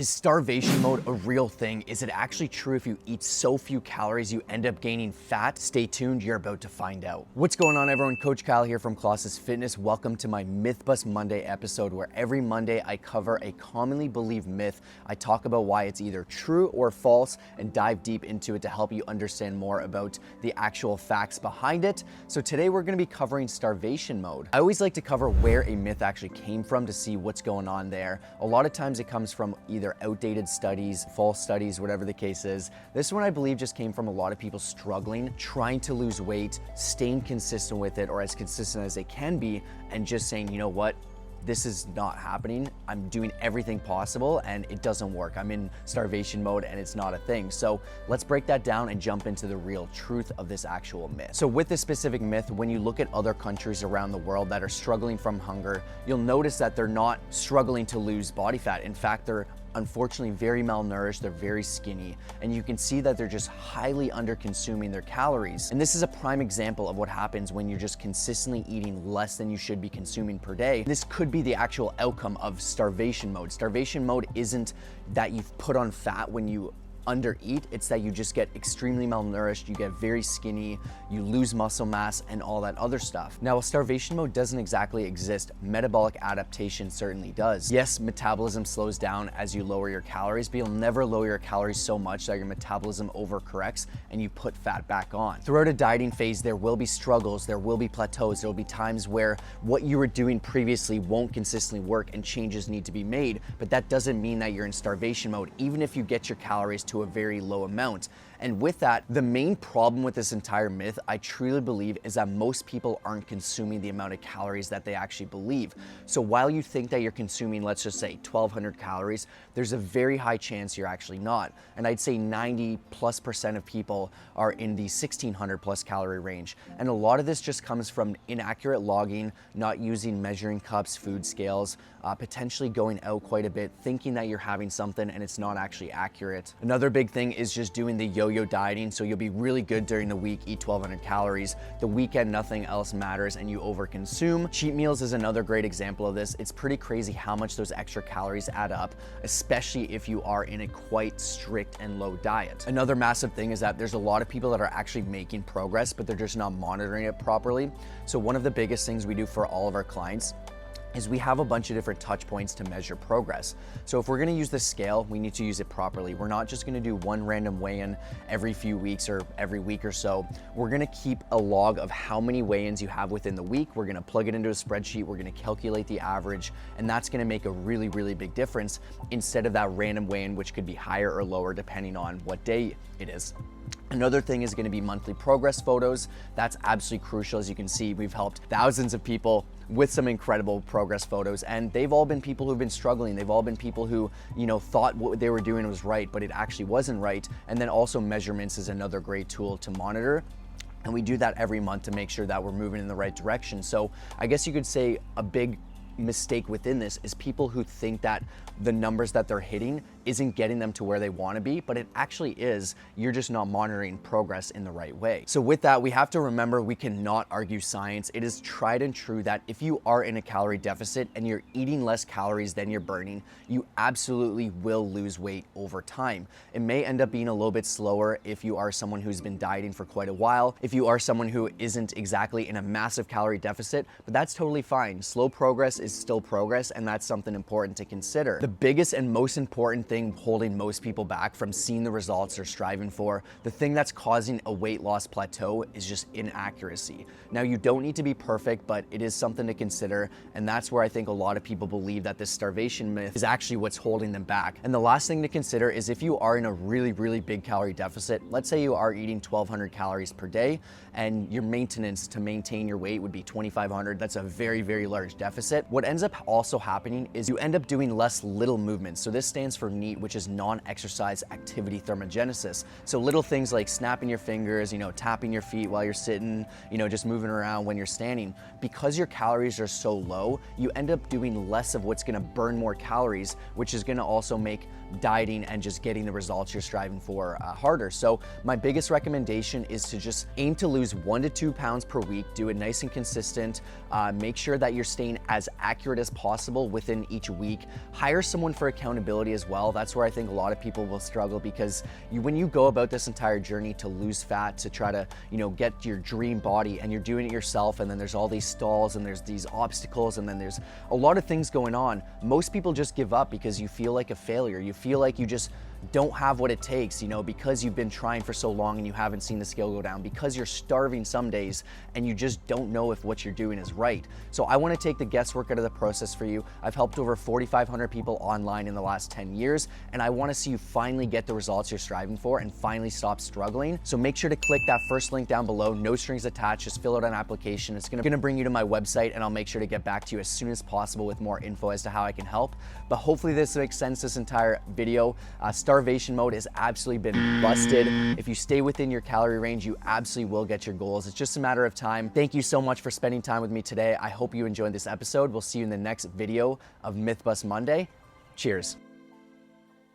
Is starvation mode a real thing? Is it actually true if you eat so few calories you end up gaining fat? Stay tuned, you're about to find out. What's going on, everyone? Coach Kyle here from Colossus Fitness. Welcome to my Myth Bust Monday episode, where every Monday I cover a commonly believed myth. I talk about why it's either true or false and dive deep into it to help you understand more about the actual facts behind it. So today we're going to be covering starvation mode. I always like to cover where a myth actually came from to see what's going on there. A lot of times it comes from either outdated studies, false studies, whatever the case is. This one I believe just came from a lot of people struggling, trying to lose weight, staying consistent with it, or as consistent as they can be, and just saying, you know what? This is not happening. I'm doing everything possible and it doesn't work. I'm in starvation mode and it's not a thing. So let's break that down and jump into the real truth of this actual myth. So with this specific myth, when you look at other countries around the world that are struggling from hunger, you'll notice that they're not struggling to lose body fat. In fact, they're unfortunately very malnourished, they're very skinny, and you can see that they're just highly under consuming their calories. And this is a prime example of what happens when you're just consistently eating less than you should be consuming per day. This could be the actual outcome of starvation mode. Starvation mode isn't that you've put on fat when you undereat, it's that you just get extremely malnourished, you get very skinny, you lose muscle mass and all that other stuff. Now, while starvation mode doesn't exactly exist, metabolic adaptation certainly does. Yes, metabolism slows down as you lower your calories, but you'll never lower your calories so much that your metabolism overcorrects and you put fat back on. Throughout a dieting phase, there will be struggles, there will be plateaus, there will be times where what you were doing previously won't consistently work and changes need to be made, but that doesn't mean that you're in starvation mode, even if you get your calories to a very low amount. And with that, the main problem with this entire myth, I truly believe, is that most people aren't consuming the amount of calories that they actually believe. So while you think that you're consuming, let's just say 1,200 calories, there's a very high chance you're actually not. And I'd say 90+% of people are in the 1,600 plus calorie range. And a lot of this just comes from inaccurate logging, not using measuring cups, food scales, potentially going out quite a bit, thinking that you're having something and it's not actually accurate. Another big thing is just doing the yo-yo dieting. So you'll be really good during the week, eat 1,200 calories. The weekend, nothing else matters and you overconsume. Cheat meals is another great example of this. It's pretty crazy how much those extra calories add up, especially if you are in a quite strict and low diet. Another massive thing is that there's a lot of people that are actually making progress, but they're just not monitoring it properly. So one of the biggest things we do for all of our clients is we have a bunch of different touch points to measure progress. So if we're gonna use the scale, we need to use it properly. We're not just gonna do one random weigh-in every few weeks or every week or so. We're gonna keep a log of how many weigh-ins you have within the week. We're gonna plug it into a spreadsheet. We're gonna calculate the average, and that's gonna make a really, really big difference instead of that random weigh-in, which could be higher or lower depending on what day it is. Another thing is going to be monthly progress photos. That's absolutely crucial. As you can see, we've helped thousands of people with some incredible progress photos, and they've all been people who've been struggling. They've all been people who, thought what they were doing was right, but it actually wasn't right. And then also measurements is another great tool to monitor. And we do that every month to make sure that we're moving in the right direction. So I guess you could say a big mistake within this is people who think that the numbers that they're hitting isn't getting them to where they want to be, but it actually is. You're just not monitoring progress in the right way. So with that, we have to remember we cannot argue science. It is tried and true that if you are in a calorie deficit and you're eating less calories than you're burning, you absolutely will lose weight over time. It may end up being a little bit slower if you are someone who's been dieting for quite a while, if you are someone who isn't exactly in a massive calorie deficit, but that's totally fine. Slow progress is still progress, and that's something important to consider. The biggest and most important thing holding most people back from seeing the results they're striving for, the thing that's causing a weight loss plateau, is just inaccuracy. Now, you don't need to be perfect, but it is something to consider, and that's where I think a lot of people believe that this starvation myth is actually what's holding them back. And the last thing to consider is if you are in a really, really big calorie deficit, let's say you are eating 1,200 calories per day, and your maintenance to maintain your weight would be 2,500. That's a very, very large deficit. What ends up also happening is you end up doing less little movements. So this stands for NEAT, which is non-exercise activity thermogenesis. So little things like snapping your fingers, tapping your feet while you're sitting, just moving around when you're standing. Because your calories are so low, you end up doing less of what's gonna burn more calories, which is gonna also make dieting and just getting the results you're striving for harder. So my biggest recommendation is to just aim to lose 1 to 2 pounds per week, do it nice and consistent, make sure that you're staying as accurate as possible within each week. Hire someone for accountability as well. That's where I think a lot of people will struggle, because when you go about this entire journey to lose fat, to try to, get your dream body, and you're doing it yourself, and then there's all these stalls and there's these obstacles and then there's a lot of things going on, most people just give up because you feel like a failure. You feel like you just don't have what it takes, because you've been trying for so long and you haven't seen the scale go down, because you're starving some days and you just don't know if what you're doing is right. So I want to take the guesswork out of the process for you. I've helped over 4,500 people online in the last 10 years, and I want to see you finally get the results you're striving for and finally stop struggling. So make sure to click that first link down below, no strings attached, just fill out an application. It's going to bring you to my website, and I'll make sure to get back to you as soon as possible with more info as to how I can help. But hopefully this makes sense, this entire video. Starvation mode has absolutely been busted. If you stay within your calorie range, you absolutely will get your goals. It's just a matter of time. Thank you so much for spending time with me today. I hope you enjoyed this episode. We'll see you in the next video of Myth Bust Monday. Cheers.